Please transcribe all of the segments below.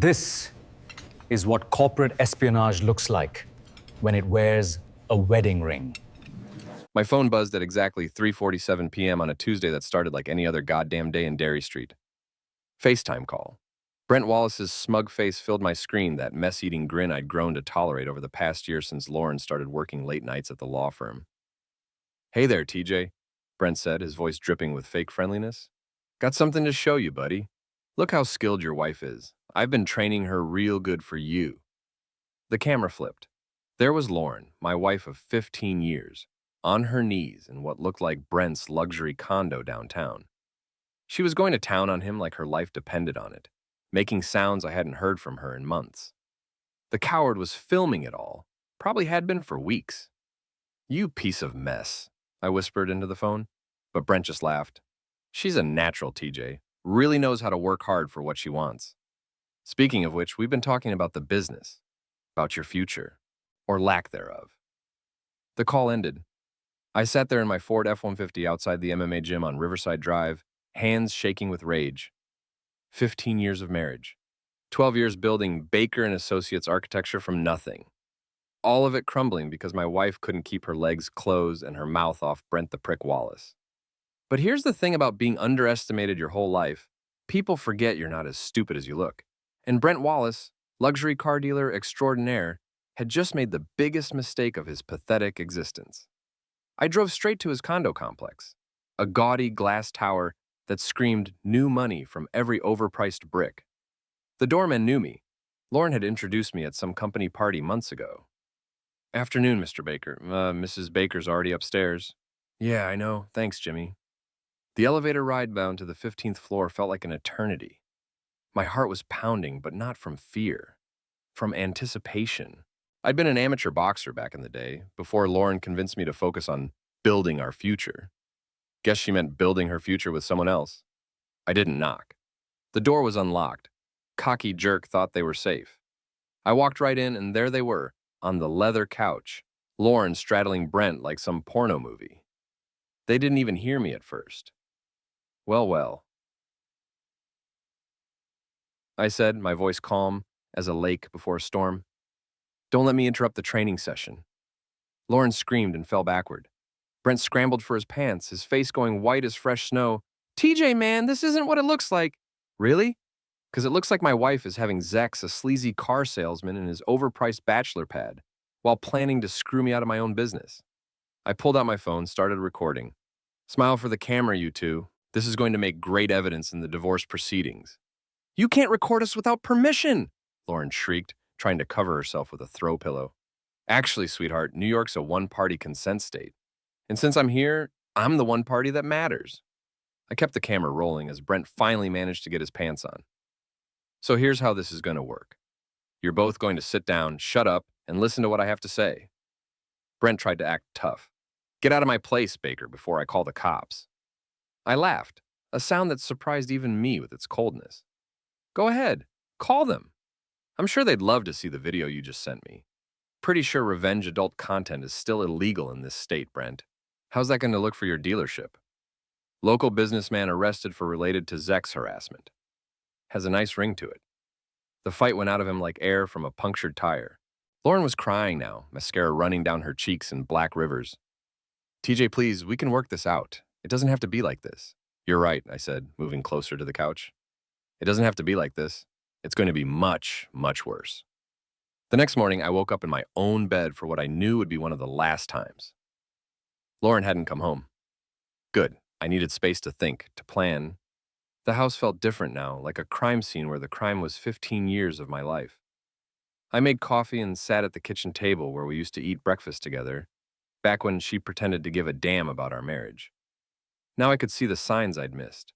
This is what corporate espionage looks like when it wears a wedding ring. My phone buzzed at exactly 3:47 p.m. on a Tuesday that started like any other goddamn day in Derry Street. FaceTime call. Brent Wallace's smug face filled my screen, that mess-eating grin I'd grown to tolerate over the past year since Lauren started working late nights at the law firm. "Hey there, TJ," Brent said, his voice dripping with fake friendliness. "Got something to show you, buddy. Look how skilled your wife is. I've been training her real good for you." The camera flipped. There was Lauren, my wife of 15 years, on her knees in what looked like Brent's luxury condo downtown. She was going to town on him like her life depended on it, making sounds I hadn't heard from her in months. The coward was filming it all, probably had been for weeks. "You piece of mess," I whispered into the phone, but Brent just laughed. "She's a natural, TJ. Really knows how to work hard for what she wants. Speaking of which, we've been talking about the business, about your future, or lack thereof." The call ended. I sat there in my Ford F-150 outside the MMA gym on Riverside Drive, hands shaking with rage. 15 years of marriage. 12 years building Baker and Associates architecture from nothing. All of it crumbling because my wife couldn't keep her legs closed and her mouth off Brent the Prick Wallace. But here's the thing about being underestimated your whole life. People forget you're not as stupid as you look. And Brent Wallace, luxury car dealer extraordinaire, had just made the biggest mistake of his pathetic existence. I drove straight to his condo complex, a gaudy glass tower that screamed new money from every overpriced brick. The doorman knew me. Lauren had introduced me at some company party months ago. "Afternoon, Mr. Baker. Mrs. Baker's already upstairs." "Yeah, I know. Thanks, Jimmy." The elevator ride down to the 15th floor felt like an eternity. My heart was pounding, but not from fear, from anticipation. I'd been an amateur boxer back in the day, before Lauren convinced me to focus on building our future. Guess she meant building her future with someone else. I didn't knock. The door was unlocked. Cocky jerk thought they were safe. I walked right in, and there they were, on the leather couch, Lauren straddling Brent like some porno movie. They didn't even hear me at first. Well. I said, my voice calm as a lake before a storm. "Don't let me interrupt the training session." Lauren screamed and fell backward. Brent scrambled for his pants, his face going white as fresh snow. "TJ, man, this isn't what it looks like." "Really?" "Because it looks like my wife is having Zex, a sleazy car salesman, in his overpriced bachelor pad, while planning to screw me out of my own business." I pulled out my phone, started recording. "Smile for the camera, you two. This is going to make great evidence in the divorce proceedings." "You can't record us without permission," Lauren shrieked, trying to cover herself with a throw pillow. "Actually, sweetheart, New York's a one-party consent state. And since I'm here, I'm the one party that matters." I kept the camera rolling as Brent finally managed to get his pants on. "So here's how this is going to work. You're both going to sit down, shut up, and listen to what I have to say." Brent tried to act tough. "Get out of my place, Baker, before I call the cops." I laughed, a sound that surprised even me with its coldness. "Go ahead, call them. I'm sure they'd love to see the video you just sent me. Pretty sure revenge adult content is still illegal in this state, Brent. How's that going to look for your dealership? Local businessman arrested for related to Zex harassment. Has a nice ring to it." The fight went out of him like air from a punctured tire. Lauren was crying now, mascara running down her cheeks in black rivers. "TJ, please, we can work this out. It doesn't have to be like this." "You're right," I said, moving closer to the couch. "It doesn't have to be like this. It's going to be much, much worse." The next morning, I woke up in my own bed for what I knew would be one of the last times. Lauren hadn't come home. Good. I needed space to think, to plan. The house felt different now, like a crime scene where the crime was 15 years of my life. I made coffee and sat at the kitchen table where we used to eat breakfast together, back when she pretended to give a damn about our marriage. Now I could see the signs I'd missed.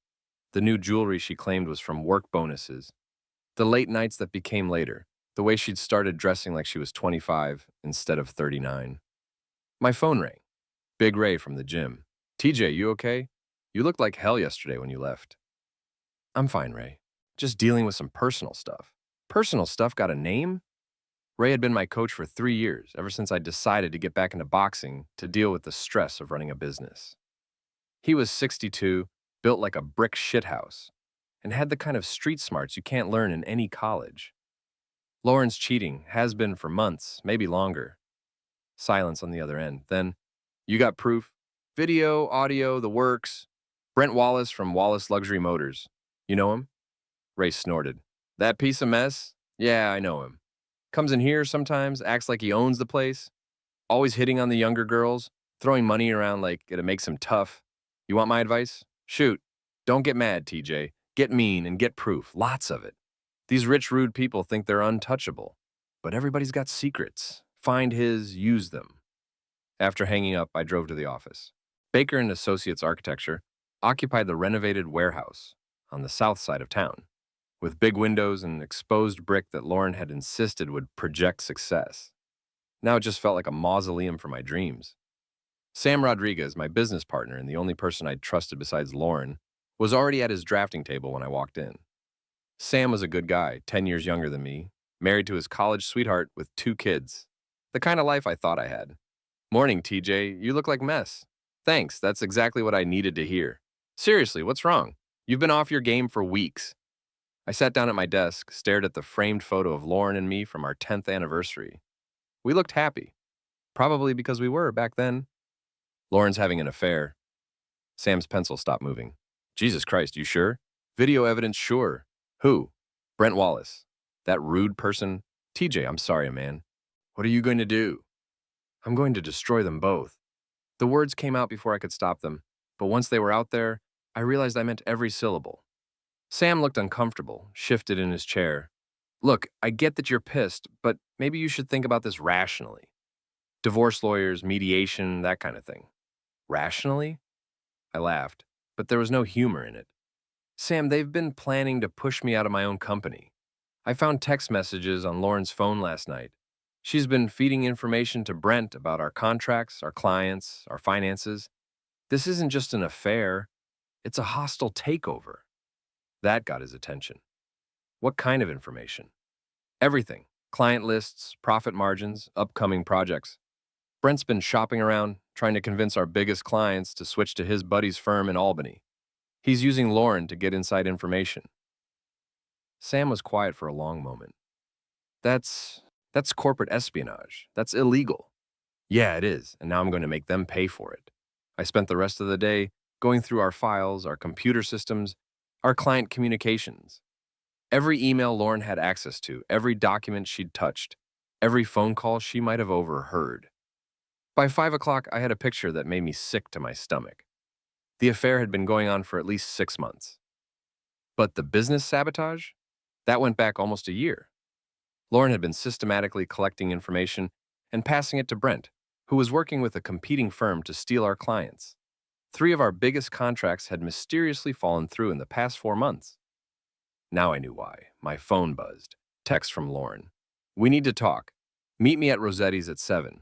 The new jewelry she claimed was from work bonuses. The late nights that became later. The way she'd started dressing like she was 25 instead of 39. My phone rang. Big Ray from the gym. "TJ, you okay? You looked like hell yesterday when you left." "I'm fine, Ray. Just dealing with some personal stuff." "Personal stuff got a name?" Ray had been my coach for 3 years, ever since I decided to get back into boxing to deal with the stress of running a business. He was 62, built like a brick shithouse. and had the kind of street smarts you can't learn in any college. Lauren's cheating has been for months, maybe longer. Silence on the other end. Then, you got proof? Video, audio, the works. Brent Wallace from Wallace Luxury Motors. You know him? Ray snorted. That piece of mess? Yeah, I know him. Comes in here sometimes, acts like he owns the place. Always hitting on the younger girls, throwing money around like it makes him tough. You want my advice? Shoot. Don't get mad, TJ. Get mean and get proof. Lots of it. These rich, rude people think they're untouchable. But everybody's got secrets. Find his, use them. After hanging up, I drove to the office. Baker and Associates Architecture occupied the renovated warehouse on the south side of town, with big windows and exposed brick that Lauren had insisted would project success. Now it just felt like a mausoleum for my dreams. Sam Rodriguez, my business partner and the only person I'd trusted besides Lauren, was already at his drafting table when I walked in. Sam was a good guy, 10 years younger than me, married to his college sweetheart with 2 kids. The kind of life I thought I had. Morning, TJ. You look like mess. Thanks, that's exactly what I needed to hear. Seriously, what's wrong? You've been off your game for weeks. I sat down at my desk, stared at the framed photo of Lauren and me from our 10th anniversary. We looked happy. Probably because we were back then. Lauren's having an affair. Sam's pencil stopped moving. Jesus Christ, you sure? Video evidence, sure. Who? Brent Wallace. That rude person? TJ, I'm sorry, man. What are you going to do? I'm going to destroy them both. The words came out before I could stop them, but once they were out there, I realized I meant every syllable. Sam looked uncomfortable, shifted in his chair. Look, I get that you're pissed, but maybe you should think about this rationally. Divorce lawyers, mediation, that kind of thing. Rationally? I laughed, but there was no humor in it. Sam, they've been planning to push me out of my own company. I found text messages on Lauren's phone last night. She's been feeding information to Brent about our contracts, our clients, our finances. This isn't just an affair. It's a hostile takeover. That got his attention. What kind of information? Everything. Client lists, profit margins, upcoming projects. Brent's been shopping around, trying to convince our biggest clients to switch to his buddy's firm in Albany. He's using Lauren to get inside information. Sam was quiet for a long moment. That's corporate espionage. That's illegal. Yeah, it is, and now I'm going to make them pay for it. I spent the rest of the day going through our files, our computer systems, our client communications. Every email Lauren had access to, every document she'd touched, every phone call she might have overheard. By 5 o'clock, I had a picture that made me sick to my stomach. The affair had been going on for at least 6 months. But the business sabotage? That went back almost a year. Lauren had been systematically collecting information and passing it to Brent, who was working with a competing firm to steal our clients. 3 of our biggest contracts had mysteriously fallen through in the past 4 months. Now I knew why. My phone buzzed. Text from Lauren. We need to talk. Meet me at Rossetti's at 7.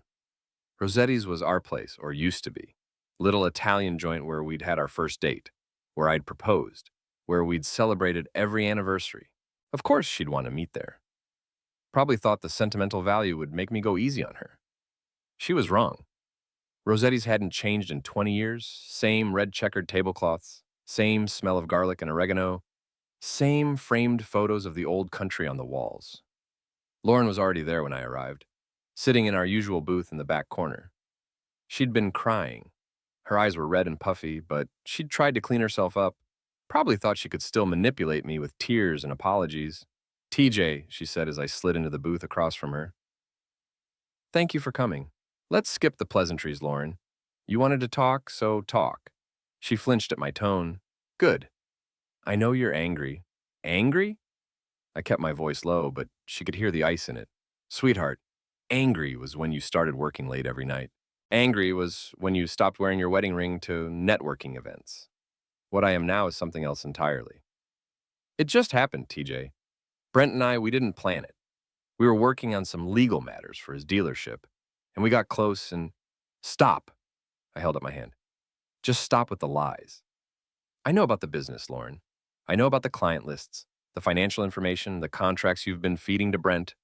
Rossetti's was our place, or used to be. Little Italian joint where we'd had our first date, where I'd proposed, where we'd celebrated every anniversary. Of course she'd want to meet there. Probably thought the sentimental value would make me go easy on her. She was wrong. Rossetti's hadn't changed in 20 years. Same red checkered tablecloths, same smell of garlic and oregano, same framed photos of the old country on the walls. Lauren was already there when I arrived, sitting in our usual booth in the back corner. She'd been crying. Her eyes were red and puffy, but she'd tried to clean herself up. Probably thought she could still manipulate me with tears and apologies. TJ, she said as I slid into the booth across from her. Thank you for coming. Let's skip the pleasantries, Lauren. You wanted to talk, so talk. She flinched at my tone. Good. I know you're angry. Angry? I kept my voice low, but she could hear the ice in it. Sweetheart, angry was when you started working late every night. Angry was when you stopped wearing your wedding ring to networking events. What I am now is something else entirely. It just happened, TJ. Brent and I, we didn't plan it. We were working on some legal matters for his dealership, and we got close and... Stop. I held up my hand. Just stop with the lies. I know about the business, Lauren. I know about the client lists, the financial information, the contracts you've been feeding to Brent.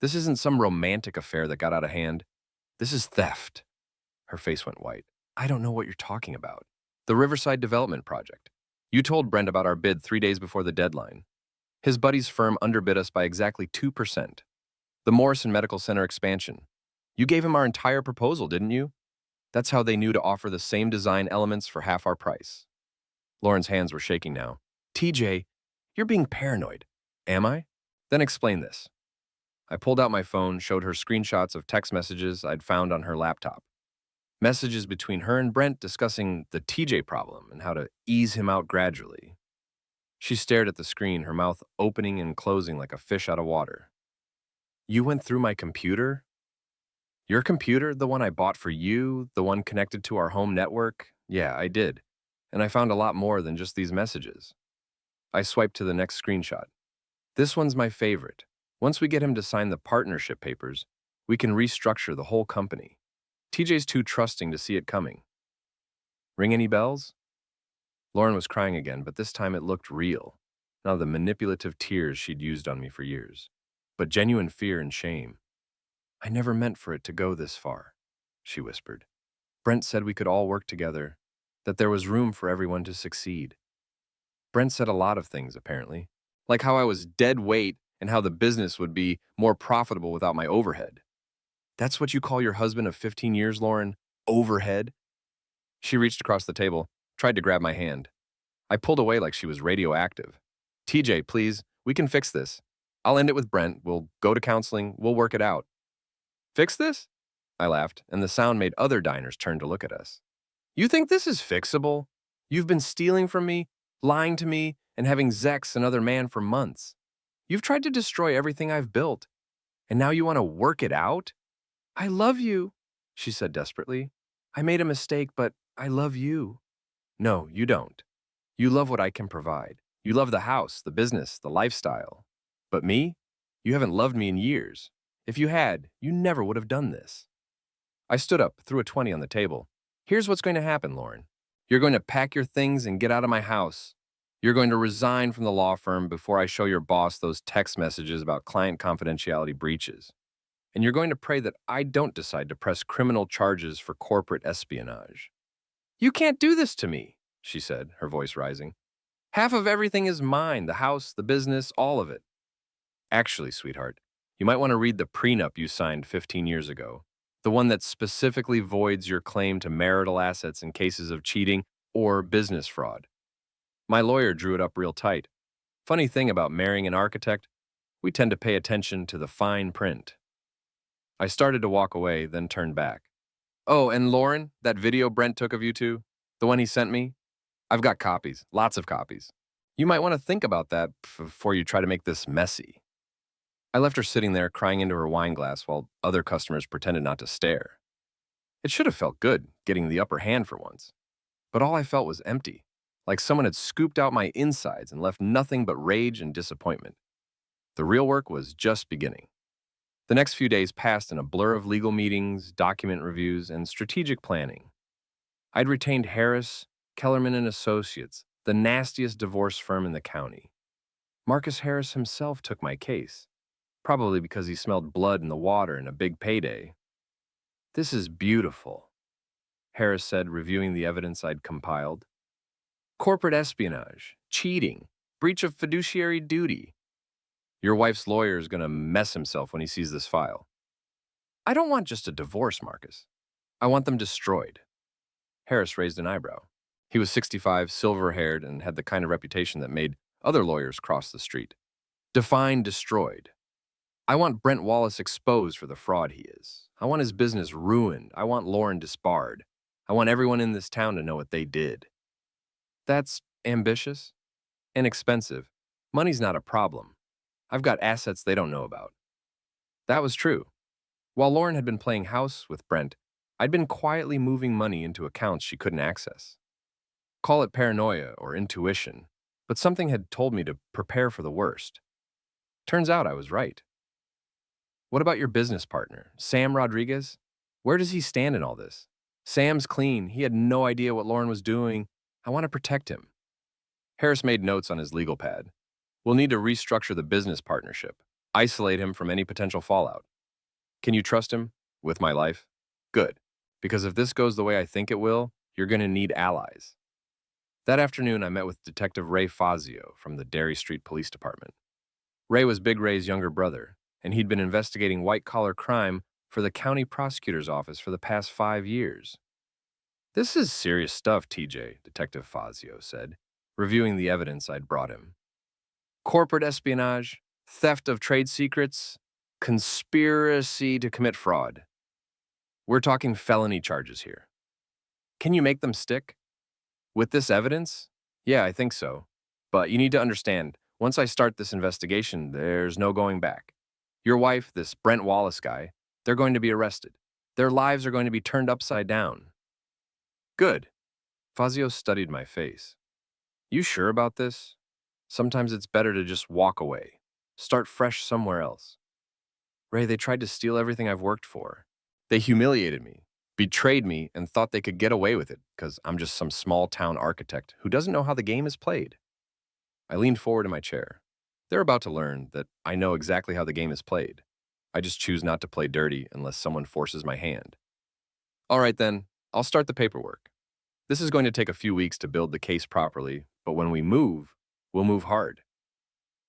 This isn't some romantic affair that got out of hand. This is theft. Her face went white. I don't know what you're talking about. The Riverside Development Project. You told Brent about our bid 3 days before the deadline. His buddy's firm underbid us by exactly 2%. The Morrison Medical Center expansion. You gave him our entire proposal, didn't you? That's how they knew to offer the same design elements for half our price. Lauren's hands were shaking now. TJ, you're being paranoid. Am I? Then explain this. I pulled out my phone, showed her screenshots of text messages I'd found on her laptop. Messages between her and Brent discussing the TJ problem and how to ease him out gradually. She stared at the screen, her mouth opening and closing like a fish out of water. You went through my computer? Your computer, the one I bought for you, the one connected to our home network? Yeah, I did. And I found a lot more than just these messages. I swiped to the next screenshot. This one's my favorite. Once we get him to sign the partnership papers, we can restructure the whole company. TJ's too trusting to see it coming. Ring any bells? Lauren was crying again, but this time it looked real. Not the manipulative tears she'd used on me for years, but genuine fear and shame. I never meant for it to go this far, she whispered. Brent said we could all work together, that there was room for everyone to succeed. Brent said a lot of things, apparently, like how I was dead weight and how the business would be more profitable without my overhead. That's what you call your husband of 15 years, Lauren? Overhead? She reached across the table, tried to grab my hand. I pulled away like she was radioactive. TJ, please, we can fix this. I'll end it with Brent. We'll go to counseling. We'll work it out. Fix this? I laughed, and the sound made other diners turn to look at us. You think this is fixable? You've been stealing from me, lying to me, and having Zex another man for months. You've tried to destroy everything I've built, and now you want to work it out? I love you, she said desperately. I made a mistake, but I love you. No, you don't. You love what I can provide. You love the house, the business, the lifestyle. But me? You haven't loved me in years. If you had, you never would have done this. I stood up, threw a 20 on the table. Here's what's going to happen, Lauren. You're going to pack your things and get out of my house. You're going to resign from the law firm before I show your boss those text messages about client confidentiality breaches. And you're going to pray that I don't decide to press criminal charges for corporate espionage. You can't do this to me, she said, her voice rising. Half of everything is mine, the house, the business, all of it. Actually, sweetheart, you might want to read the prenup you signed 15 years ago, the one that specifically voids your claim to marital assets in cases of cheating or business fraud. My lawyer drew it up real tight. Funny thing about marrying an architect, we tend to pay attention to the fine print. I started to walk away, then turned back. Oh, and Lauren, that video Brent took of you two, the one he sent me, I've got copies, lots of copies. You might want to think about that before you try to make this messy. I left her sitting there crying into her wine glass while other customers pretended not to stare. It should have felt good, getting the upper hand for once. But all I felt was empty, like someone had scooped out my insides and left nothing but rage and disappointment. The real work was just beginning. The next few days passed in a blur of legal meetings, document reviews, and strategic planning. I'd retained Harris, Kellerman and Associates, the nastiest divorce firm in the county. Marcus Harris himself took my case, probably because he smelled blood in the water and a big payday. This is beautiful, Harris said, reviewing the evidence I'd compiled. Corporate espionage, cheating, breach of fiduciary duty. Your wife's lawyer is going to mess himself when he sees this file. I don't want just a divorce, Marcus. I want them destroyed. Harris raised an eyebrow. He was 65, silver-haired, and had the kind of reputation that made other lawyers cross the street. Define destroyed. I want Brent Wallace exposed for the fraud he is. I want his business ruined. I want Lauren disbarred. I want everyone in this town to know what they did. That's ambitious and expensive. Money's not a problem. I've got assets they don't know about. That was true. While Lauren had been playing house with Brent, I'd been quietly moving money into accounts she couldn't access. Call it paranoia or intuition, but something had told me to prepare for the worst. Turns out I was right. What about your business partner, Sam Rodriguez? Where does he stand in all this? Sam's clean. He had no idea what Lauren was doing. I want to protect him. Harris made notes on his legal pad. We'll need to restructure the business partnership, isolate him from any potential fallout. Can you trust him? With my life? Good. Because if this goes the way I think it will, you're going to need allies. That afternoon, I met with Detective Ray Fazio from the Derry Street Police Department. Ray was Big Ray's younger brother, and he'd been investigating white-collar crime for the county prosecutor's office for the past 5 years. "This is serious stuff, TJ," Detective Fazio said, reviewing the evidence I'd brought him. "Corporate espionage, theft of trade secrets, conspiracy to commit fraud. We're talking felony charges here. Can you make them stick? With this evidence? Yeah, I think so. But you need to understand, once I start this investigation, there's no going back. Your wife, this Brent Wallace guy, they're going to be arrested. Their lives are going to be turned upside down." "Good." Fazio studied my face. "You sure about this? Sometimes it's better to just walk away. Start fresh somewhere else." "Ray, they tried to steal everything I've worked for. They humiliated me, betrayed me, and thought they could get away with it because I'm just some small-town architect who doesn't know how the game is played." I leaned forward in my chair. They're about to learn that I know exactly how the game is played. I just choose not to play dirty unless someone forces my hand. "All right then, I'll start the paperwork. This is going to take a few weeks to build the case properly, but when we move, we'll move hard.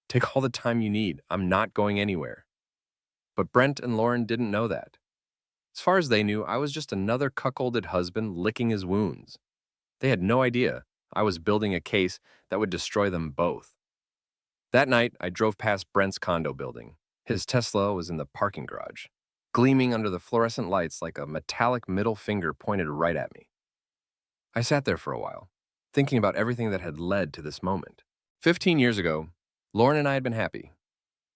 Take all the time you need. I'm not going anywhere." But Brent and Lauren didn't know that. As far as they knew, I was just another cuckolded husband licking his wounds. They had no idea I was building a case that would destroy them both. That night, I drove past Brent's condo building. His Tesla was in the parking garage, gleaming under the fluorescent lights like a metallic middle finger pointed right at me. I sat there for a while, thinking about everything that had led to this moment. 15 years ago, Lauren and I had been happy.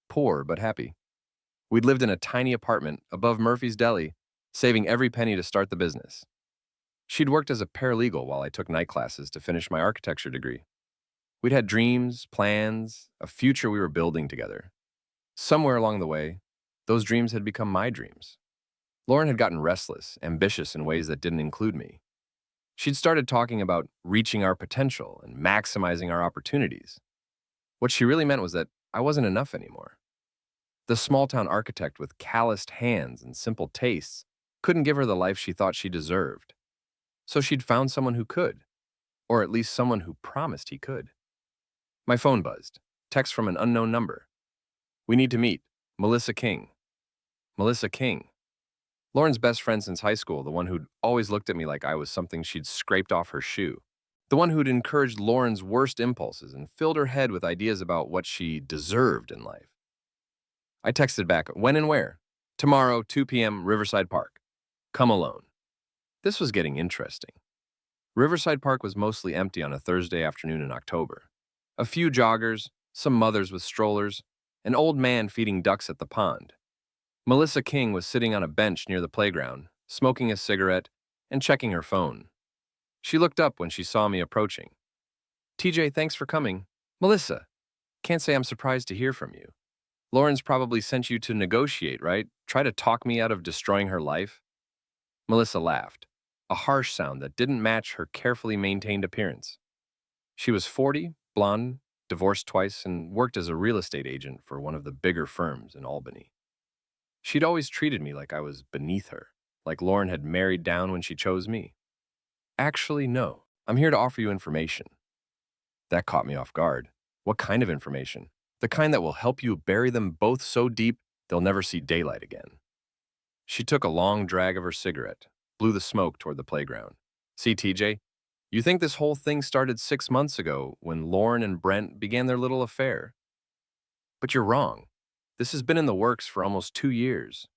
Poor, but happy. We'd lived in a tiny apartment above Murphy's Deli, saving every penny to start the business. She'd worked as a paralegal while I took night classes to finish my architecture degree. We'd had dreams, plans, a future we were building together. Somewhere along the way, those dreams had become my dreams. Lauren had gotten restless, ambitious in ways that didn't include me. She'd started talking about reaching our potential and maximizing our opportunities. What she really meant was that I wasn't enough anymore. The small-town architect with calloused hands and simple tastes couldn't give her the life she thought she deserved. So she'd found someone who could, or at least someone who promised he could. My phone buzzed. Text from an unknown number. "We need to meet. Melissa King." Melissa King. Lauren's best friend since high school, the one who'd always looked at me like I was something she'd scraped off her shoe. The one who'd encouraged Lauren's worst impulses and filled her head with ideas about what she deserved in life. I texted back, "When and where?" "Tomorrow, 2 p.m., Riverside Park. Come alone." This was getting interesting. Riverside Park was mostly empty on a Thursday afternoon in October. A few joggers, some mothers with strollers, an old man feeding ducks at the pond. Melissa King was sitting on a bench near the playground, smoking a cigarette and checking her phone. She looked up when she saw me approaching. "TJ, thanks for coming." "Melissa, can't say I'm surprised to hear from you. Lauren's probably sent you to negotiate, right? Try to talk me out of destroying her life?" Melissa laughed, a harsh sound that didn't match her carefully maintained appearance. She was 40, blonde, divorced twice, and worked as a real estate agent for one of the bigger firms in Albany. She'd always treated me like I was beneath her, like Lauren had married down when she chose me. "Actually, no. I'm here to offer you information." That caught me off guard. What kind of information? The kind that will help you bury them both so deep they'll never see daylight again. She took a long drag of her cigarette, blew the smoke toward the playground. "See, TJ, you think this whole thing started 6 months ago when Lauren and Brent began their little affair. But you're wrong. This has been in the works for almost 2 years."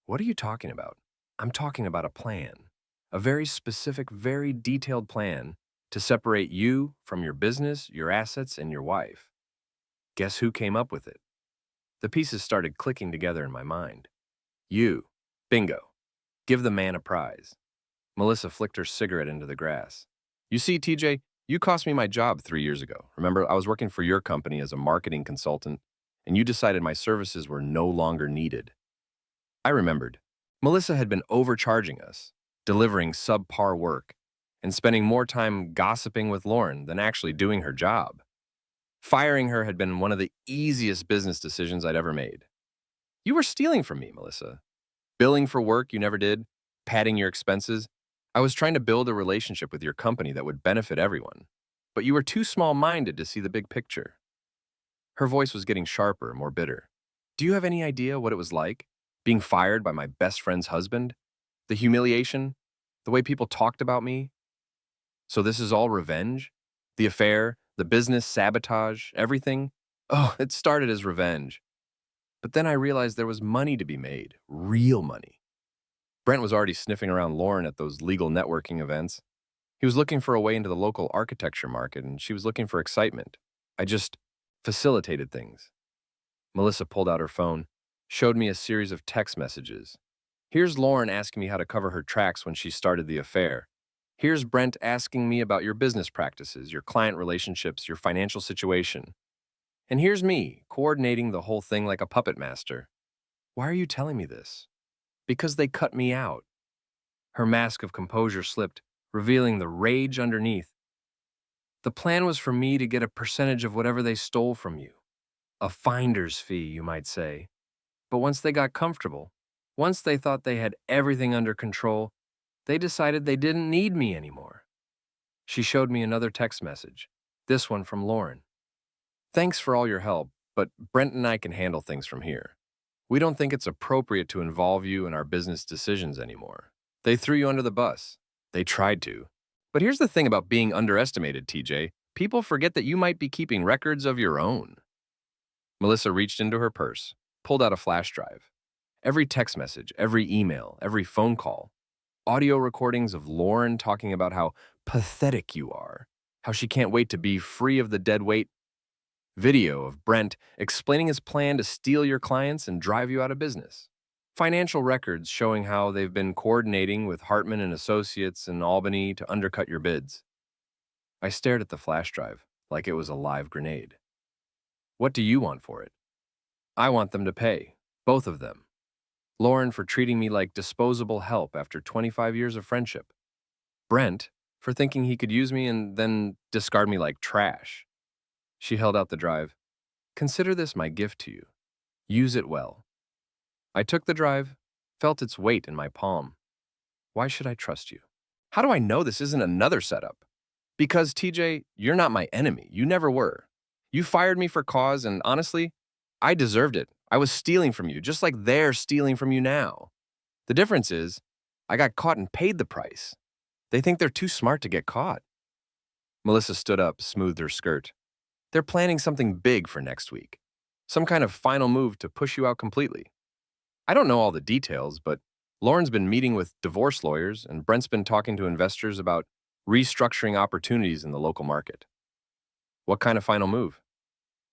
"What are you talking about?" "I'm talking about a plan. A very specific, very detailed plan to separate you from your business, your assets, and your wife." Guess who came up with it? The pieces started clicking together in my mind. "You. Bingo. Give the man a prize." Melissa flicked her cigarette into the grass. "You see, TJ, you cost me my job 3 years ago. Remember, I was working for your company as a marketing consultant, and you decided my services were no longer needed." I remembered. Melissa had been overcharging us, delivering subpar work, and spending more time gossiping with Lauren than actually doing her job. Firing her had been one of the easiest business decisions I'd ever made. "You were stealing from me, Melissa. Billing for work you never did, padding your expenses. I was trying to build a relationship with your company that would benefit everyone. but you were too small-minded to see the big picture. Her voice was getting sharper, more bitter. Do you have any idea what it was like? Being fired by my best friend's husband? The humiliation? The way people talked about me? So this is all revenge? The affair? The business sabotage? Everything? Oh, it started as revenge. But then I realized there was money to be made. Real money. Brent was already sniffing around Lauren at those legal networking events. He was looking for a way into the local architecture market, and she was looking for excitement. I just facilitated things. Melissa pulled out her phone, showed me a series of text messages. Here's Lauren asking me how to cover her tracks when she started the affair. Here's Brent asking me about your business practices, your client relationships, your financial situation. And here's me, coordinating the whole thing like a puppet master. Why are you telling me this? Because they cut me out. Her mask of composure slipped, revealing the rage underneath. The plan was for me to get a percentage of whatever they stole from you. A finder's fee, you might say. But once they got comfortable, once they thought they had everything under control, they decided they didn't need me anymore. She showed me another text message, this one from Lauren. Thanks for all your help, but Brent and I can handle things from here. We don't think it's appropriate to involve you in our business decisions anymore. They threw you under the bus. They tried to. But here's the thing about being underestimated, TJ. People forget that you might be keeping records of your own. Melissa reached into her purse, pulled out a flash drive. Every text message, every email, every phone call. Audio recordings of Lauren talking about how pathetic you are, how she can't wait to be free of the dead weight. Video of Brent explaining his plan to steal your clients and drive you out of business. Financial records showing how they've been coordinating with Hartman and Associates in Albany to undercut your bids. I stared at the flash drive like it was a live grenade. What do you want for it? I want them to pay, both of them. Lauren for treating me like disposable help after 25 years of friendship. Brent for thinking he could use me and then discard me like trash. She held out the drive. Consider this my gift to you. Use it well. I took the drive, felt its weight in my palm. Why should I trust you? How do I know this isn't another setup? Because, TJ, you're not my enemy. You never were. You fired me for cause, and honestly, I deserved it. I was stealing from you, just like they're stealing from you now. The difference is, I got caught and paid the price. They think they're too smart to get caught. Melissa stood up, smoothed her skirt. They're planning something big for next week. Some kind of final move to push you out completely. I don't know all the details, but Lauren's been meeting with divorce lawyers, and Brent's been talking to investors about restructuring opportunities in the local market. What kind of final move?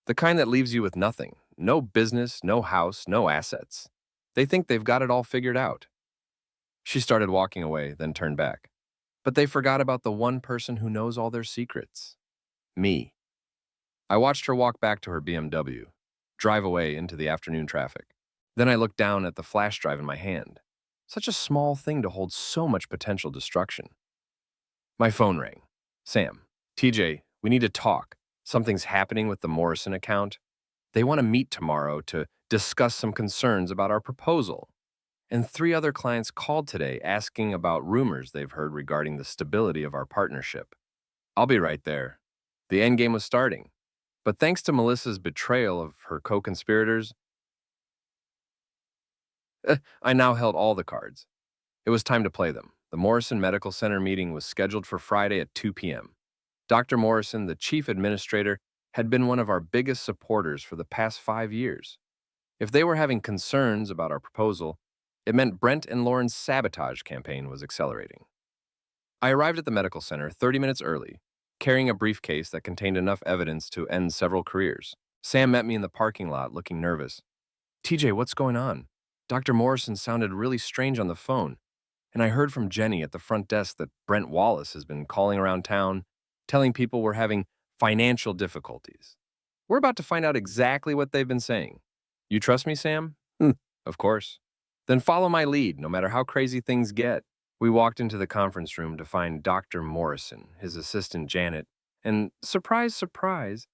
The kind that leaves you with nothing. No business, no house, no assets. They think they've got it all figured out. She started walking away, then turned back. But they forgot about the one person who knows all their secrets. Me. I watched her walk back to her BMW, drive away into the afternoon traffic. Then I looked down at the flash drive in my hand. Such a small thing to hold so much potential destruction. My phone rang. Sam, TJ, we need to talk. Something's happening with the Morrison account. They want to meet tomorrow to discuss some concerns about our proposal. And 3 other clients called today asking about rumors they've heard regarding the stability of our partnership. I'll be right there. The endgame was starting. But thanks to Melissa's betrayal of her co-conspirators, I now held all the cards. It was time to play them. The Morrison Medical Center meeting was scheduled for Friday at 2 p.m. Dr. Morrison, the chief administrator, had been one of our biggest supporters for the past 5 years. If they were having concerns about our proposal, it meant Brent and Lauren's sabotage campaign was accelerating. I arrived at the medical center 30 minutes early, carrying a briefcase that contained enough evidence to end several careers. Sam met me in the parking lot, looking nervous. TJ, what's going on? Dr. Morrison sounded really strange on the phone, and I heard from Jenny at the front desk that Brent Wallace has been calling around town, telling people we're having financial difficulties. We're about to find out exactly what they've been saying. You trust me, Sam? Of course. Then follow my lead, no matter how crazy things get. We walked into the conference room to find Dr. Morrison, his assistant Janet, and surprise, surprise,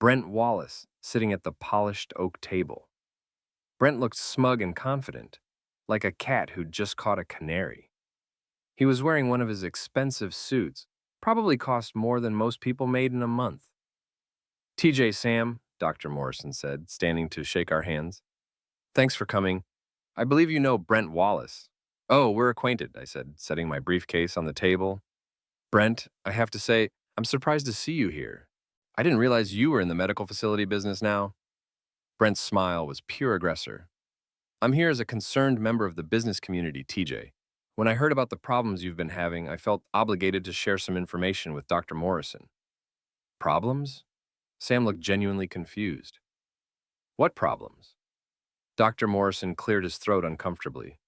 Brent Wallace sitting at the polished oak table. Brent looked smug and confident, like a cat who'd just caught a canary. He was wearing one of his expensive suits, Probably cost more than most people made in a month. TJ, Sam, Dr. Morrison said, standing to shake our hands. Thanks for coming. I believe you know Brent Wallace. Oh, we're acquainted, I said, setting my briefcase on the table. Brent, I have to say, I'm surprised to see you here. I didn't realize you were in the medical facility business now. Brent's smile was pure aggressor. I'm here as a concerned member of the business community, TJ. When I heard about the problems you've been having, I felt obligated to share some information with Dr. Morrison. Problems? Sam looked genuinely confused. What problems? Dr. Morrison cleared his throat uncomfortably.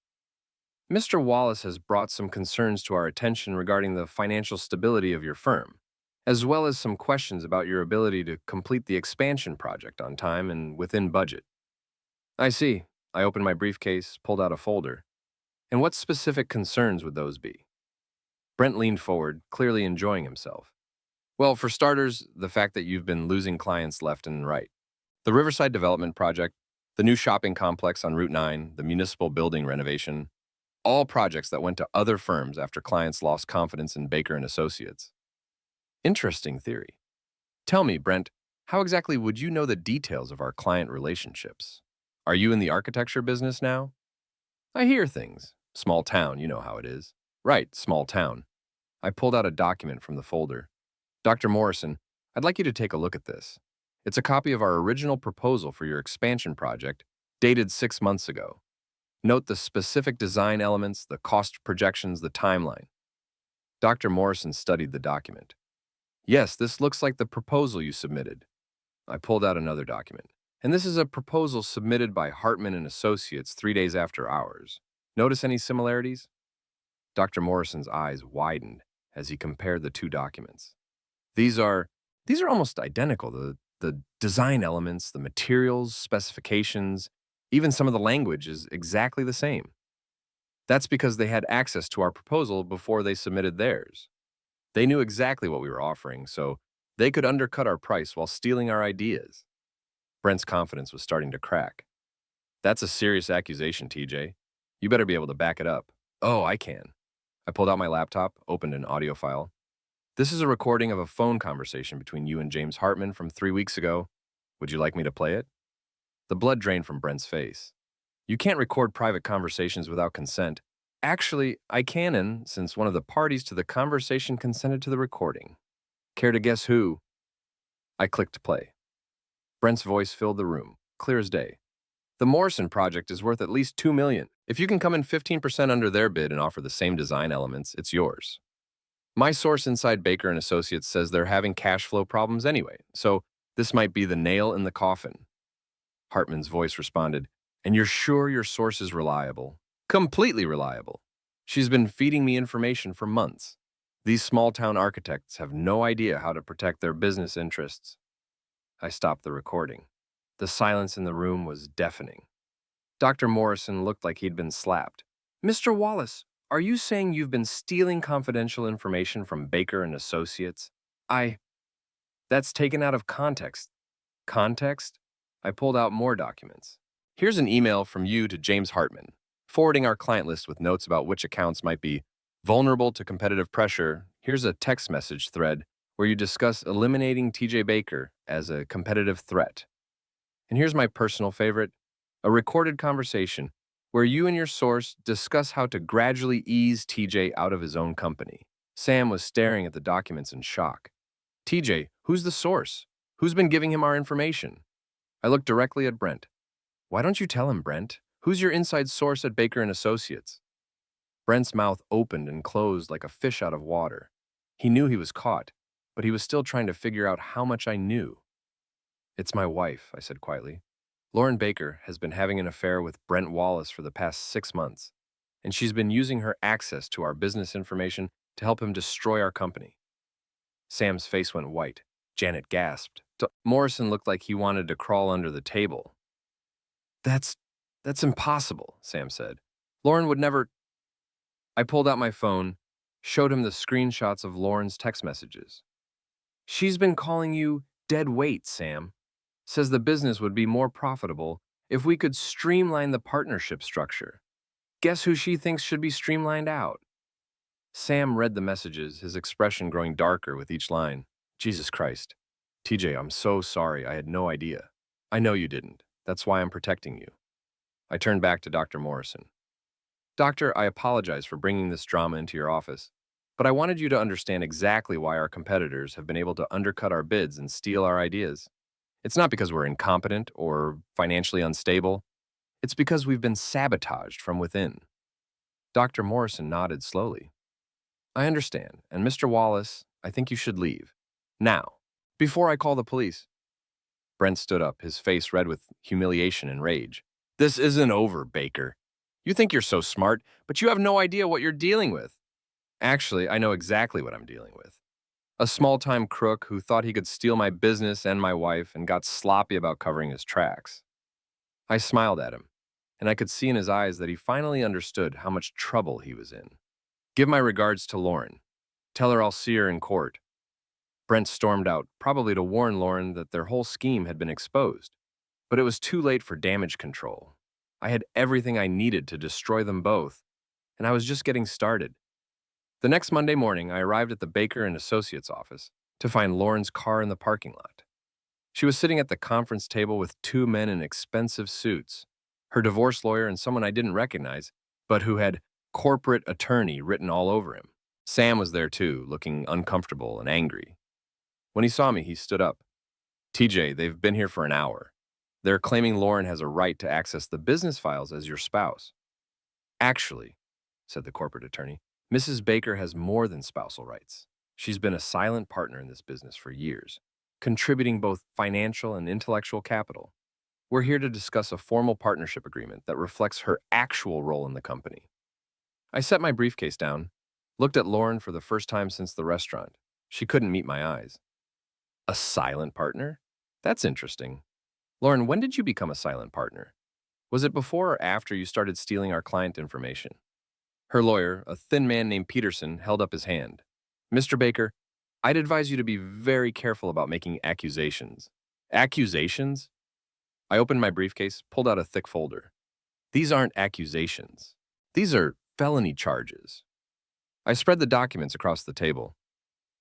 Mr. Wallace has brought some concerns to our attention regarding the financial stability of your firm, as well as some questions about your ability to complete the expansion project on time and within budget. I see. I opened my briefcase, pulled out a folder. And what specific concerns would those be? Brent leaned forward, clearly enjoying himself. Well, for starters, the fact that you've been losing clients left and right. The Riverside Development Project, the new shopping complex on Route 9, the municipal building renovation, all projects that went to other firms after clients lost confidence in Baker and Associates. Interesting theory. Tell me, Brent, how exactly would you know the details of our client relationships? Are you in the architecture business now? I hear things. Small town, you know how it is. Right, small town. I pulled out a document from the folder. Dr. Morrison, I'd like you to take a look at this. It's a copy of our original proposal for your expansion project, dated 6 months ago. Note the specific design elements, the cost projections, the timeline. Dr. Morrison studied the document. Yes, this looks like the proposal you submitted. I pulled out another document. And this is a proposal submitted by Hartman and Associates 3 days after ours. Notice any similarities? Dr. Morrison's eyes widened as he compared the two documents. These are almost identical. The design elements, the materials, specifications, even some of the language is exactly the same. That's because they had access to our proposal before they submitted theirs. They knew exactly what we were offering, so they could undercut our price while stealing our ideas. Brent's confidence was starting to crack. That's a serious accusation, TJ. You better be able to back it up. Oh, I can. I pulled out my laptop, opened an audio file. This is a recording of a phone conversation between you and James Hartman from 3 weeks ago. Would you like me to play it? The blood drained from Brent's face. You can't record private conversations without consent. Actually, I can, since one of the parties to the conversation consented to the recording. Care to guess who? I clicked play. Brent's voice filled the room, clear as day. The Morrison project is worth at least $2 million. If you can come in 15% under their bid and offer the same design elements, it's yours. My source inside Baker and Associates says they're having cash flow problems anyway, so this might be the nail in the coffin. Hartman's voice responded, and you're sure your source is reliable? Completely reliable. She's been feeding me information for months. These small-town architects have no idea how to protect their business interests. I stopped the recording. The silence in the room was deafening. Dr. Morrison looked like he'd been slapped. Mr. Wallace, are you saying you've been stealing confidential information from Baker and Associates? That's taken out of context. Context? I pulled out more documents. Here's an email from you to James Hartman, forwarding our client list with notes about which accounts might be vulnerable to competitive pressure. Here's a text message thread where you discuss eliminating TJ Baker as a competitive threat. And here's my personal favorite, a recorded conversation where you and your source discuss how to gradually ease TJ out of his own company. Sam was staring at the documents in shock. TJ, who's the source? Who's been giving him our information? I looked directly at Brent. Why don't you tell him, Brent? Who's your inside source at Baker and Associates? Brent's mouth opened and closed like a fish out of water. He knew he was caught, but he was still trying to figure out how much I knew. It's my wife, I said quietly. Lauren Baker has been having an affair with Brent Wallace for the past 6 months, and she's been using her access to our business information to help him destroy our company. Sam's face went white. Janet gasped. Morrison looked like he wanted to crawl under the table. That's impossible, Sam said. Lauren would never... I pulled out my phone, showed him the screenshots of Lauren's text messages. She's been calling you dead weight, Sam. Says the business would be more profitable if we could streamline the partnership structure. Guess who she thinks should be streamlined out? Sam read the messages, his expression growing darker with each line. Jesus Christ. TJ, I'm so sorry. I had no idea. I know you didn't. That's why I'm protecting you. I turned back to Dr. Morrison. Doctor, I apologize for bringing this drama into your office, but I wanted you to understand exactly why our competitors have been able to undercut our bids and steal our ideas. It's not because we're incompetent or financially unstable. It's because we've been sabotaged from within. Dr. Morrison nodded slowly. I understand, and Mr. Wallace, I think you should leave. Now, before I call the police. Brent stood up, his face red with humiliation and rage. This isn't over, Baker. You think you're so smart, but you have no idea what you're dealing with. Actually, I know exactly what I'm dealing with. A small-time crook who thought he could steal my business and my wife and got sloppy about covering his tracks. I smiled at him, and I could see in his eyes that he finally understood how much trouble he was in. Give my regards to Lauren. Tell her I'll see her in court. Brent stormed out, probably to warn Lauren that their whole scheme had been exposed. But it was too late for damage control. I had everything I needed to destroy them both, and I was just getting started. The next Monday morning, I arrived at the Baker and Associates office to find Lauren's car in the parking lot. She was sitting at the conference table with two men in expensive suits, her divorce lawyer and someone I didn't recognize, but who had corporate attorney written all over him. Sam was there too, looking uncomfortable and angry. When he saw me, he stood up. TJ, they've been here for an hour. They're claiming Lauren has a right to access the business files as your spouse. Actually, said the corporate attorney, Mrs. Baker has more than spousal rights. She's been a silent partner in this business for years, contributing both financial and intellectual capital. We're here to discuss a formal partnership agreement that reflects her actual role in the company. I set my briefcase down, looked at Lauren for the first time since the restaurant. She couldn't meet my eyes. A silent partner? That's interesting. Lauren, when did you become a silent partner? Was it before or after you started stealing our client information? Her lawyer, a thin man named Peterson, held up his hand. Mr. Baker, I'd advise you to be very careful about making accusations. Accusations? I opened my briefcase, pulled out a thick folder. These aren't accusations. These are felony charges. I spread the documents across the table.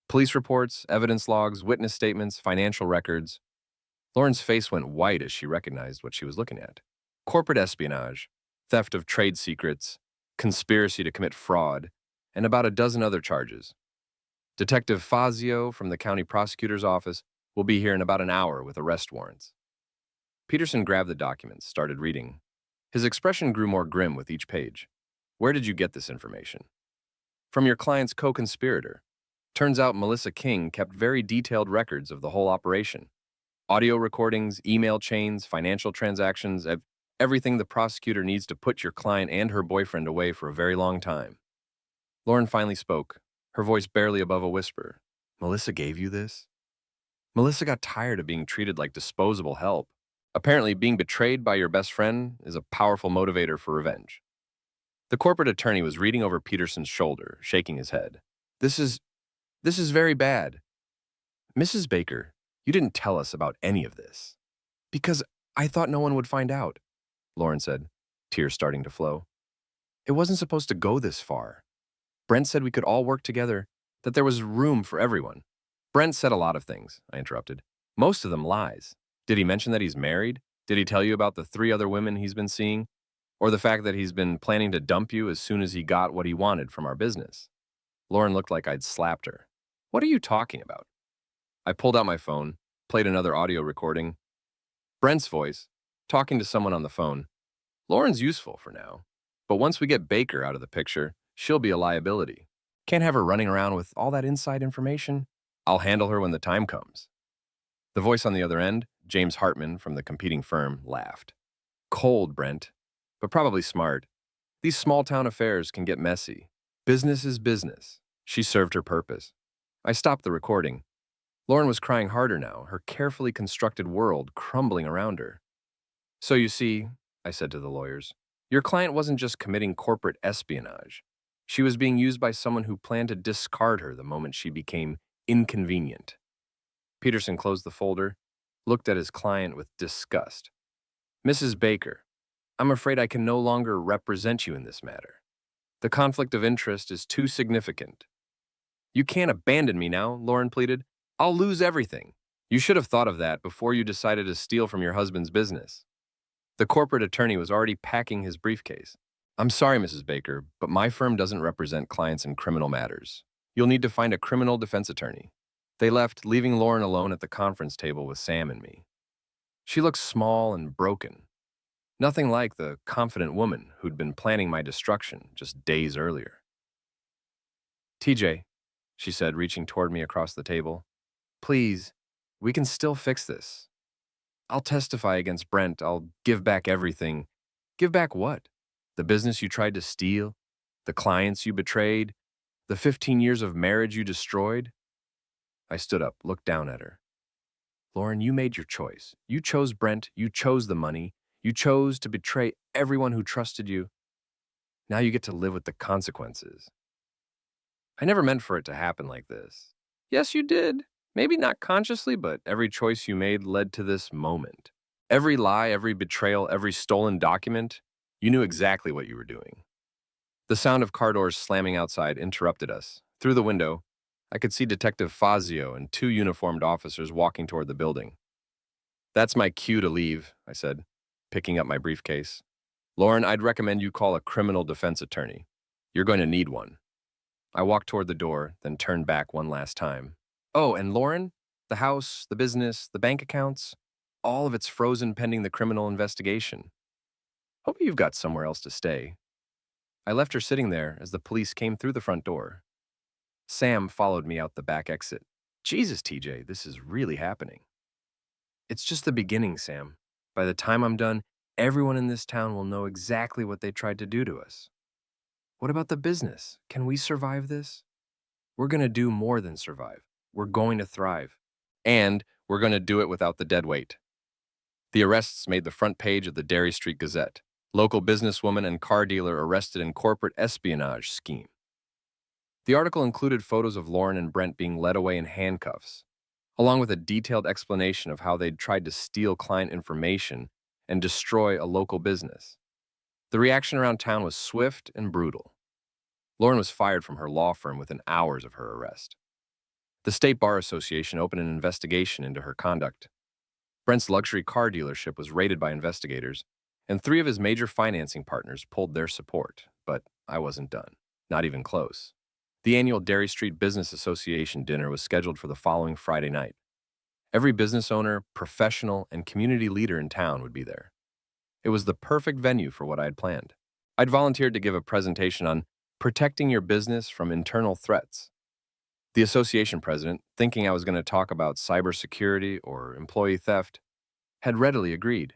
Police reports, evidence logs, witness statements, financial records. Lauren's face went white as she recognized what she was looking at. Corporate espionage, theft of trade secrets, conspiracy to commit fraud, and about a dozen other charges. Detective Fazio from the county prosecutor's office will be here in about an hour with arrest warrants. Peterson grabbed the documents, started reading. His expression grew more grim with each page. Where did you get this information? From your client's co-conspirator. Turns out Melissa King kept very detailed records of the whole operation. Audio recordings, email chains, financial transactions, everything the prosecutor needs to put your client and her boyfriend away for a very long time. Lauren finally spoke, her voice barely above a whisper. Melissa gave you this? Melissa got tired of being treated like disposable help. Apparently, being betrayed by your best friend is a powerful motivator for revenge. The corporate attorney was reading over Peterson's shoulder, shaking his head. This is very bad. Mrs. Baker, you didn't tell us about any of this. Because I thought no one would find out, Lauren said, tears starting to flow. It wasn't supposed to go this far. Brent said we could all work together, that there was room for everyone. Brent said a lot of things, I interrupted. Most of them lies. Did he mention that he's married? Did he tell you about the 3 other women he's been seeing? Or the fact that he's been planning to dump you as soon as he got what he wanted from our business? Lauren looked like I'd slapped her. What are you talking about? I pulled out my phone, played another audio recording. Brent's voice, talking to someone on the phone. Lauren's useful for now, but once we get Baker out of the picture, she'll be a liability. Can't have her running around with all that inside information. I'll handle her when the time comes. The voice on the other end, James Hartman from the competing firm, laughed. Cold, Brent, but probably smart. These small-town affairs can get messy. Business is business. She served her purpose. I stopped the recording. Lauren was crying harder now, her carefully constructed world crumbling around her. So you see, I said to the lawyers, your client wasn't just committing corporate espionage. She was being used by someone who planned to discard her the moment she became inconvenient. Peterson closed the folder, looked at his client with disgust. Mrs. Baker, I'm afraid I can no longer represent you in this matter. The conflict of interest is too significant. You can't abandon me now, Lauren pleaded. I'll lose everything. You should have thought of that before you decided to steal from your husband's business. The corporate attorney was already packing his briefcase. I'm sorry, Mrs. Baker, but my firm doesn't represent clients in criminal matters. You'll need to find a criminal defense attorney. They left, leaving Lauren alone at the conference table with Sam and me. She looked small and broken. Nothing like the confident woman who'd been planning my destruction just days earlier. TJ, she said, reaching toward me across the table, please, we can still fix this. I'll testify against Brent. I'll give back everything. Give back what? The business you tried to steal? The clients you betrayed? The 15 years of marriage you destroyed? I stood up, looked down at her. Lauren, you made your choice. You chose Brent. You chose the money. You chose to betray everyone who trusted you. Now you get to live with the consequences. I never meant for it to happen like this. Yes, you did. Maybe not consciously, but every choice you made led to this moment. Every lie, every betrayal, every stolen document, you knew exactly what you were doing. The sound of car doors slamming outside interrupted us. Through the window, I could see Detective Fazio and 2 uniformed officers walking toward the building. That's my cue to leave, I said, picking up my briefcase. Lauren, I'd recommend you call a criminal defense attorney. You're going to need one. I walked toward the door, then turned back one last time. Oh, and Lauren, the house, the business, the bank accounts, all of it's frozen pending the criminal investigation. Hope you've got somewhere else to stay. I left her sitting there as the police came through the front door. Sam followed me out the back exit. Jesus, TJ, this is really happening. It's just the beginning, Sam. By the time I'm done, everyone in this town will know exactly what they tried to do to us. What about the business? Can we survive this? We're going to do more than survive. We're going to thrive. And we're going to do it without the dead weight. The arrests made the front page of the Derry Street Gazette. Local businesswoman and car dealer arrested in corporate espionage scheme. The article included photos of Lauren and Brent being led away in handcuffs, along with a detailed explanation of how they'd tried to steal client information and destroy a local business. The reaction around town was swift and brutal. Lauren was fired from her law firm within hours of her arrest. The State Bar Association opened an investigation into her conduct. Brent's luxury car dealership was raided by investigators, and 3 of his major financing partners pulled their support. But I wasn't done. Not even close. The annual Derry Street Business Association dinner was scheduled for the following Friday night. Every business owner, professional, and community leader in town would be there. It was the perfect venue for what I had planned. I'd volunteered to give a presentation on protecting your business from internal threats. The association president, thinking I was going to talk about cybersecurity or employee theft, had readily agreed.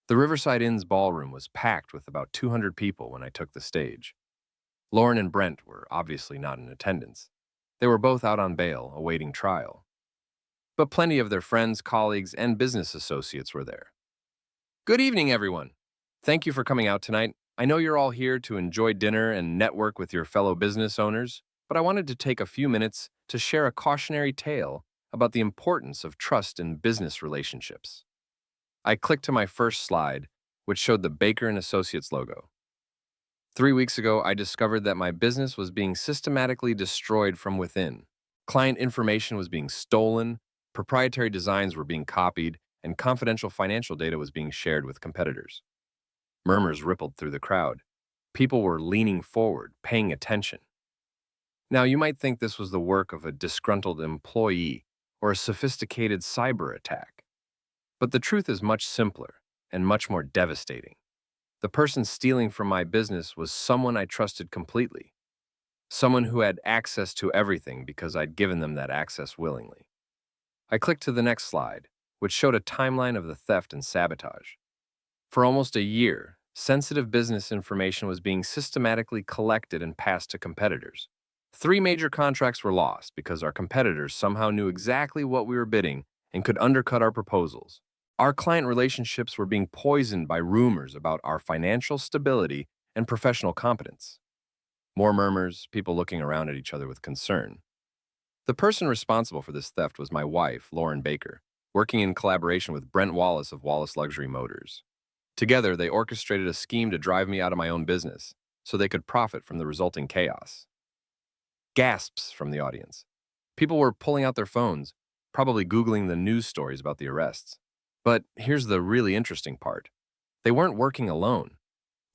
The Riverside Inn's ballroom was packed with about 200 people when I took the stage. Lauren and Brent were obviously not in attendance. They were both out on bail, awaiting trial. But plenty of their friends, colleagues, and business associates were there. Good evening, everyone. Thank you for coming out tonight. I know you're all here to enjoy dinner and network with your fellow business owners, but I wanted to take a few minutes to share a cautionary tale about the importance of trust in business relationships. I clicked to my first slide, which showed the Baker & Associates logo. 3 weeks ago, I discovered that my business was being systematically destroyed from within. Client information was being stolen, proprietary designs were being copied, and confidential financial data was being shared with competitors. Murmurs rippled through the crowd. People were leaning forward, paying attention. Now, you might think this was the work of a disgruntled employee or a sophisticated cyber attack. But the truth is much simpler and much more devastating. The person stealing from my business was someone I trusted completely. Someone who had access to everything because I'd given them that access willingly. I clicked to the next slide, which showed a timeline of the theft and sabotage. For almost a year, sensitive business information was being systematically collected and passed to competitors. 3 major contracts were lost because our competitors somehow knew exactly what we were bidding and could undercut our proposals. Our client relationships were being poisoned by rumors about our financial stability and professional competence. More murmurs, people looking around at each other with concern. The person responsible for this theft was my wife, Lauren Baker, working in collaboration with Brent Wallace of Wallace Luxury Motors. Together, they orchestrated a scheme to drive me out of my own business. so they could profit from the resulting chaos. Gasps from the audience. People were pulling out their phones, probably Googling the news stories about the arrests. But here's the really interesting part. They weren't working alone.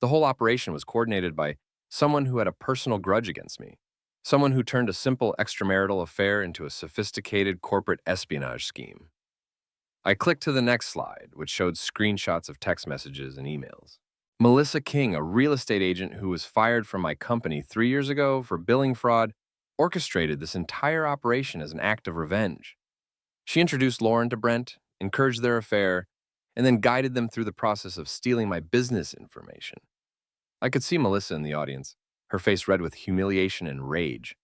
The whole operation was coordinated by someone who had a personal grudge against me, someone who turned a simple extramarital affair into a sophisticated corporate espionage scheme. I clicked to the next slide, which showed screenshots of text messages and emails. Melissa King, a real estate agent who was fired from my company 3 years ago for billing fraud, orchestrated this entire operation as an act of revenge. She introduced Lauren to Brent, encouraged their affair, and then guided them through the process of stealing my business information. I could see Melissa in the audience, her face red with humiliation and rage.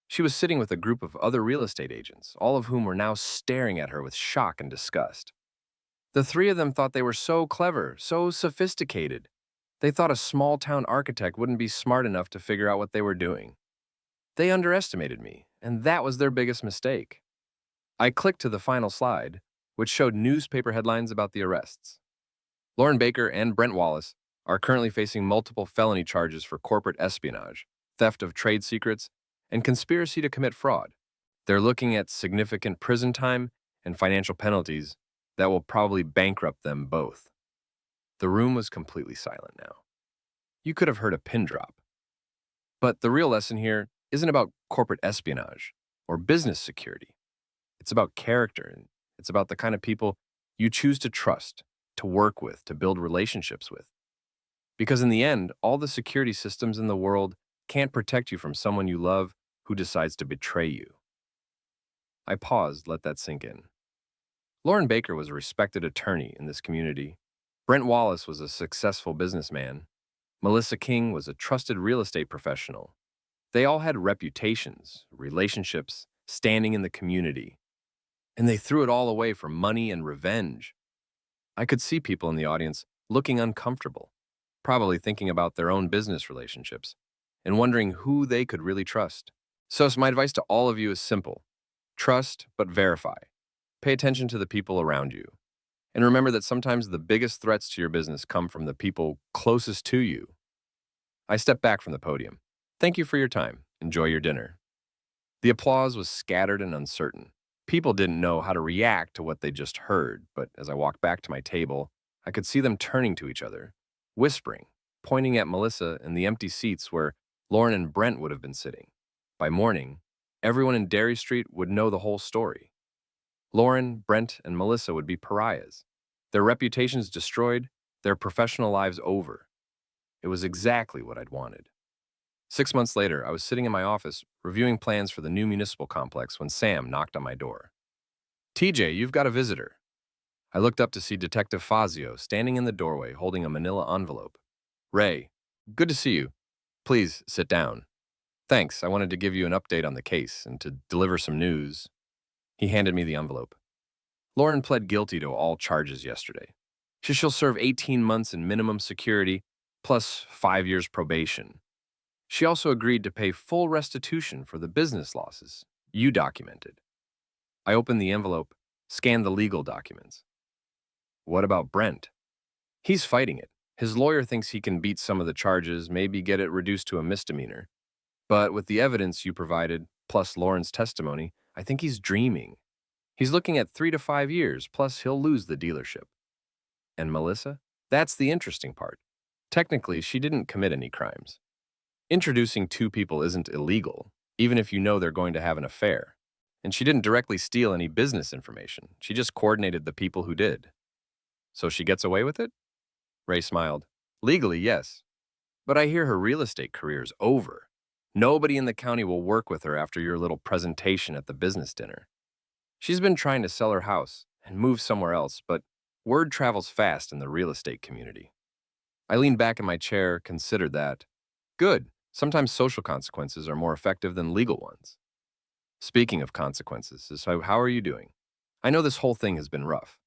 She was sitting with a group of other real estate agents, all of whom were now staring at her with shock and disgust. The three of them thought they were so clever, so sophisticated. They thought a small-town architect wouldn't be smart enough to figure out what they were doing. They underestimated me, and that was their biggest mistake. I clicked to the final slide, which showed newspaper headlines about the arrests. Lauren Baker and Brent Wallace are currently facing multiple felony charges for corporate espionage, theft of trade secrets, and conspiracy to commit fraud. They're looking at significant prison time and financial penalties that will probably bankrupt them both. The room was completely silent now. You could have heard a pin drop. But the real lesson here isn't about corporate espionage or business security. It's about character, and it's about the kind of people you choose to trust, to work with, to build relationships with. Because in the end, all the security systems in the world can't protect you from someone you love who decides to betray you. I paused, let that sink in. Lauren Baker was a respected attorney in this community. Brent Wallace was a successful businessman. Melissa King was a trusted real estate professional. They all had reputations, relationships, standing in the community. And they threw it all away for money and revenge. I could see people in the audience looking uncomfortable, probably thinking about their own business relationships and wondering who they could really trust. So my advice to all of you is simple. Trust, but verify. Pay attention to the people around you. And remember that sometimes the biggest threats to your business come from the people closest to you. I stepped back from the podium. Thank you for your time. Enjoy your dinner. The applause was scattered and uncertain. People didn't know how to react to what they just heard, but as I walked back to my table, I could see them turning to each other, whispering, pointing at Melissa and the empty seats where Lauren and Brent would have been sitting. By morning, everyone in Derry Street would know the whole story. Lauren, Brent, and Melissa would be pariahs. Their reputations destroyed, their professional lives over. It was exactly what I'd wanted. 6 months later, I was sitting in my office reviewing plans for the new municipal complex when Sam knocked on my door. TJ, you've got a visitor. I looked up to see Detective Fazio standing in the doorway holding a manila envelope. Ray, good to see you. Please sit down. Thanks, I wanted to give you an update on the case and to deliver some news. He handed me the envelope. Lauren pled guilty to all charges yesterday. She'll serve 18 months in minimum security plus 5 years probation. She also agreed to pay full restitution for the business losses you documented. I opened the envelope, scanned the legal documents. What about Brent? He's fighting it. His lawyer thinks he can beat some of the charges, maybe get it reduced to a misdemeanor. But with the evidence you provided, plus Lauren's testimony, I think he's dreaming. He's looking at 3 to 5 years, plus he'll lose the dealership. And Melissa? That's the interesting part. Technically, she didn't commit any crimes. Introducing two people isn't illegal, even if you know they're going to have an affair. And she didn't directly steal any business information. She just coordinated the people who did. So she gets away with it? Ray smiled. Legally, yes. But I hear her real estate career's over. Nobody in the county will work with her after your little presentation at the business dinner. She's been trying to sell her house and move somewhere else, but word travels fast in the real estate community. I leaned back in my chair, considered that. Good. Sometimes social consequences are more effective than legal ones. Speaking of consequences, so how are you doing? I know this whole thing has been rough.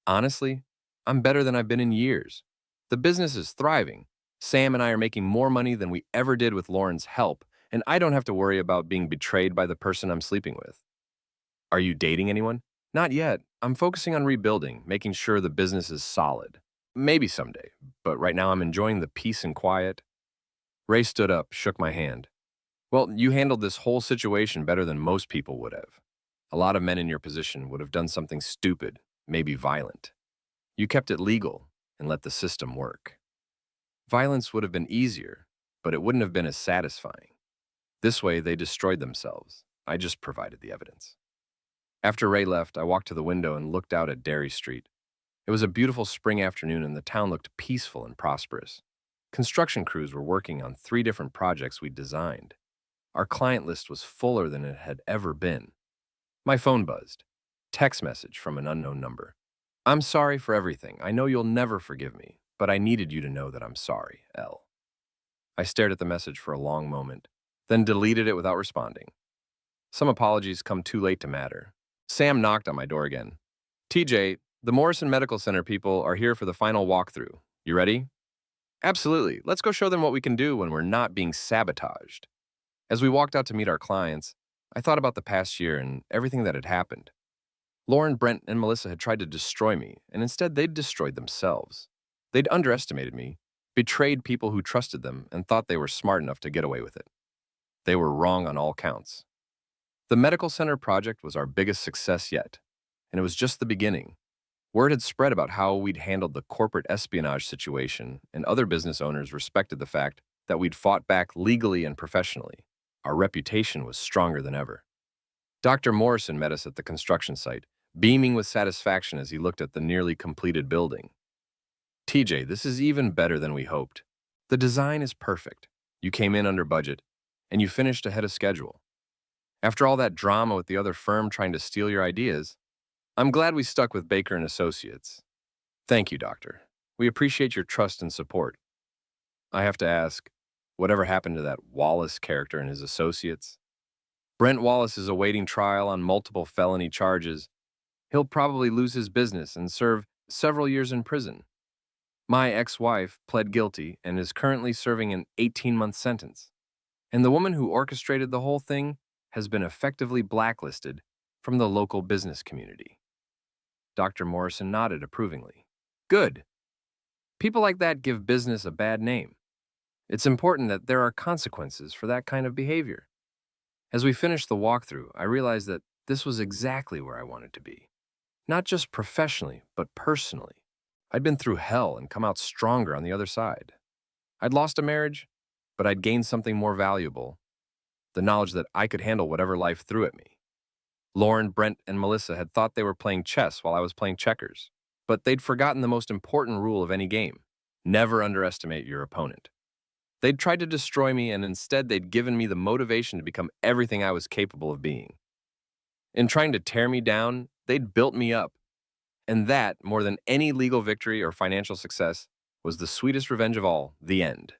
Honestly, I'm better than I've been in years. The business is thriving. Sam and I are making more money than we ever did with Lauren's help, and I don't have to worry about being betrayed by the person I'm sleeping with. Are you dating anyone? Not yet. I'm focusing on rebuilding, making sure the business is solid. Maybe someday, but right now I'm enjoying the peace and quiet. Ray stood up, shook my hand. Well, you handled this whole situation better than most people would have. A lot of men in your position would have done something stupid, maybe violent. You kept it legal and let the system work. Violence would have been easier, but it wouldn't have been as satisfying. This way, they destroyed themselves. I just provided the evidence. After Ray left, I walked to the window and looked out at Derry Street. It was a beautiful spring afternoon and the town looked peaceful and prosperous. Construction crews were working on 3 different projects we'd designed. Our client list was fuller than it had ever been. My phone buzzed. Text message from an unknown number. I'm sorry for everything. I know you'll never forgive me, but I needed you to know that I'm sorry, L. I stared at the message for a long moment, then deleted it without responding. Some apologies come too late to matter. Sam knocked on my door again. TJ, the Morrison Medical Center people are here for the final walkthrough. You ready? Absolutely. Let's go show them what we can do when we're not being sabotaged. As we walked out to meet our clients, I thought about the past year and everything that had happened. Lauren, Brent, and Melissa had tried to destroy me, and instead they'd destroyed themselves. They'd underestimated me, betrayed people who trusted them, and thought they were smart enough to get away with it. They were wrong on all counts. The medical center project was our biggest success yet, and it was just the beginning. Word had spread about how we'd handled the corporate espionage situation, and other business owners respected the fact that we'd fought back legally and professionally. Our reputation was stronger than ever. Dr. Morrison met us at the construction site, beaming with satisfaction as he looked at the nearly completed building. TJ, this is even better than we hoped. The design is perfect. You came in under budget, and you finished ahead of schedule. After all that drama with the other firm trying to steal your ideas, I'm glad we stuck with Baker and Associates. Thank you, Doctor. We appreciate your trust and support. I have to ask, whatever happened to that Wallace character and his associates? Brent Wallace is awaiting trial on multiple felony charges. He'll probably lose his business and serve several years in prison. My ex-wife pled guilty and is currently serving an 18-month sentence. And the woman who orchestrated the whole thing has been effectively blacklisted from the local business community. Dr. Morrison nodded approvingly. Good. People like that give business a bad name. It's important that there are consequences for that kind of behavior. As we finished the walkthrough, I realized that this was exactly where I wanted to be. Not just professionally, but personally. I'd been through hell and come out stronger on the other side. I'd lost a marriage, but I'd gained something more valuable, the knowledge that I could handle whatever life threw at me. Lauren, Brent, and Melissa had thought they were playing chess while I was playing checkers, but they'd forgotten the most important rule of any game: never underestimate your opponent. They'd tried to destroy me, and instead they'd given me the motivation to become everything I was capable of being. In trying to tear me down, they'd built me up. And that, more than any legal victory or financial success, was the sweetest revenge of all, the end.